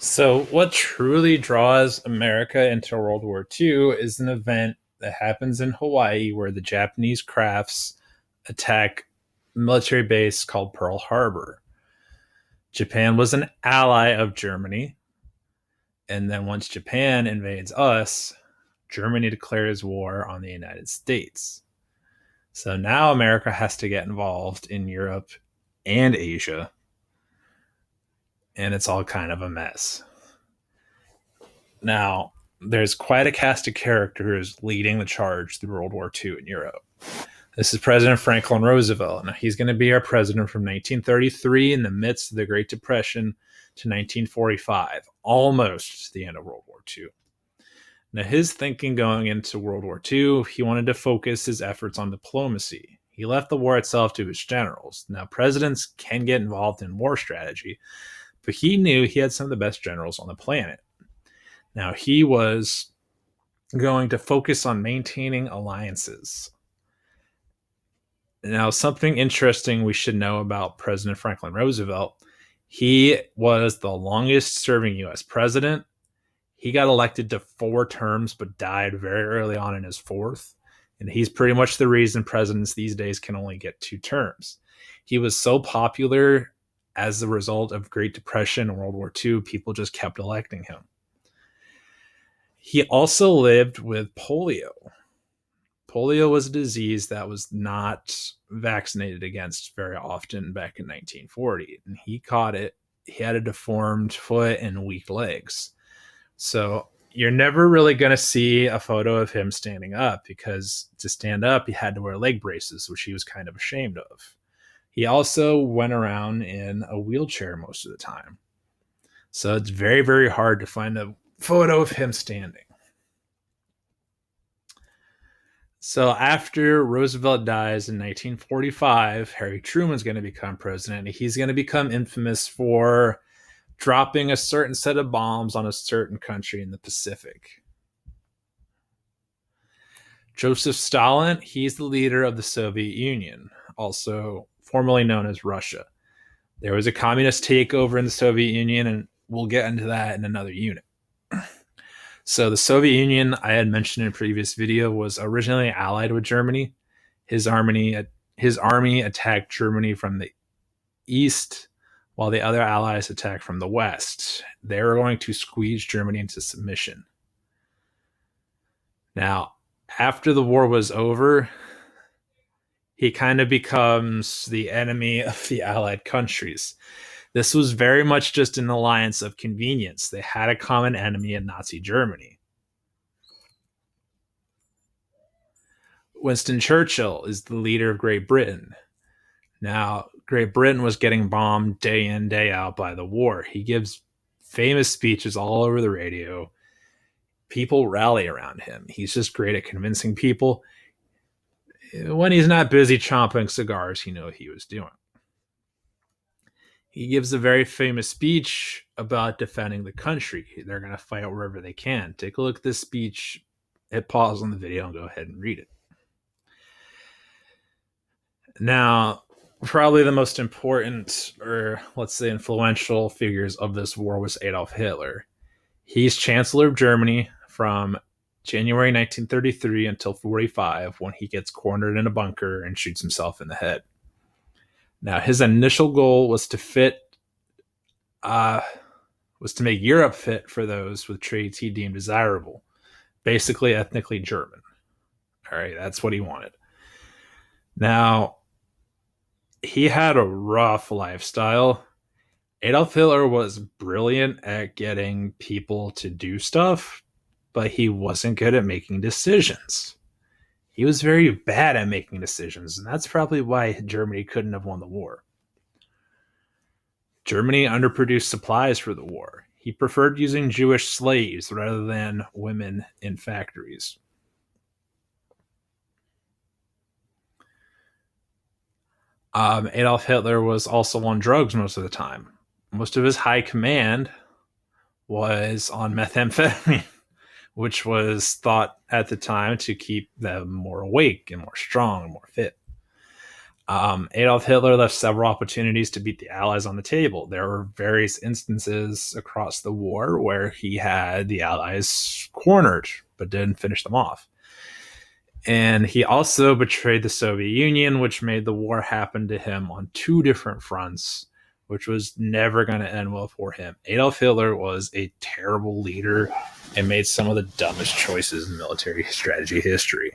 So, what truly draws America into World War II is an event that happens in Hawaii where the Japanese crafts attack a military base called Pearl Harbor. Japan was an ally of Germany, and then once Japan invades us, Germany declares war on the United States. So now America has to get involved in Europe and Asia, and it's all kind of a mess. Now, there's quite a cast of characters leading the charge through World War II in Europe. This is President Franklin Roosevelt. Now, he's going to be our president from 1933 in the midst of the Great Depression to 1945, almost the end of World War II. Now, his thinking going into World War II, he wanted to focus his efforts on diplomacy. He left the war itself to his generals. Now, presidents can get involved in war strategy, but he knew he had some of the best generals on the planet. Now, he was going to focus on maintaining alliances. Now, something interesting we should know about President Franklin Roosevelt, he was the longest serving US president. He got elected to 4 terms, but died very early on in his fourth. And he's pretty much the reason presidents these days can only get 2 terms. He was so popular as a result of Great Depression and World War II, people just kept electing him. He also lived with polio. Polio was a disease that was not vaccinated against very often back in 1940. And he caught it. He had a deformed foot and weak legs. So you're never really going to see a photo of him standing up because to stand up, he had to wear leg braces, which he was kind of ashamed of. He also went around in a wheelchair most of the time. So it's very, very hard to find a photo of him standing. So after Roosevelt dies in 1945, Harry Truman's going to become president. He's going to become infamous for dropping a certain set of bombs on a certain country in the Pacific. Joseph Stalin, he's the leader of the Soviet Union, also formerly known as Russia. There was a communist takeover in the Soviet Union, and we'll get into that in another unit. So the Soviet Union, I had mentioned in a previous video, was originally allied with Germany. His army attacked Germany from the east, while the other allies attacked from the west. They were going to squeeze Germany into submission. Now, after the war was over, he kind of becomes the enemy of the allied countries. This was very much just an alliance of convenience. They had a common enemy in Nazi Germany. Winston Churchill is the leader of Great Britain. Now, Great Britain was getting bombed day in, day out by the war. He gives famous speeches all over the radio. People rally around him. He's just great at convincing people. When he's not busy chomping cigars, he knew what he was doing. He gives a very famous speech about defending the country. They're going to fight wherever they can. Take a look at this speech, hit pause on the video, and go ahead and read it. Now, probably the most important, or let's say influential figures of this war was Adolf Hitler. He's Chancellor of Germany from January 1933 until 45, when he gets cornered in a bunker and shoots himself in the head. Now, his initial goal was to make Europe fit for those with traits he deemed desirable, basically ethnically German. All right, that's what he wanted. Now, he had a rough lifestyle. Adolf Hitler was brilliant at getting people to do stuff, but he wasn't good at making decisions. He was very bad at making decisions, and that's probably why Germany couldn't have won the war. Germany underproduced supplies for the war. He preferred using Jewish slaves rather than women in factories. Adolf Hitler was also on drugs most of the time. Most of his high command was on methamphetamine, which was thought at the time to keep them more awake and more strong and more fit. Adolf Hitler left several opportunities to beat the Allies on the table. There were various instances across the war where he had the Allies cornered, but didn't finish them off. And he also betrayed the Soviet Union, which made the war happen to him on two different fronts, which was never going to end well for him. Adolf Hitler was a terrible leader and made some of the dumbest choices in military strategy history.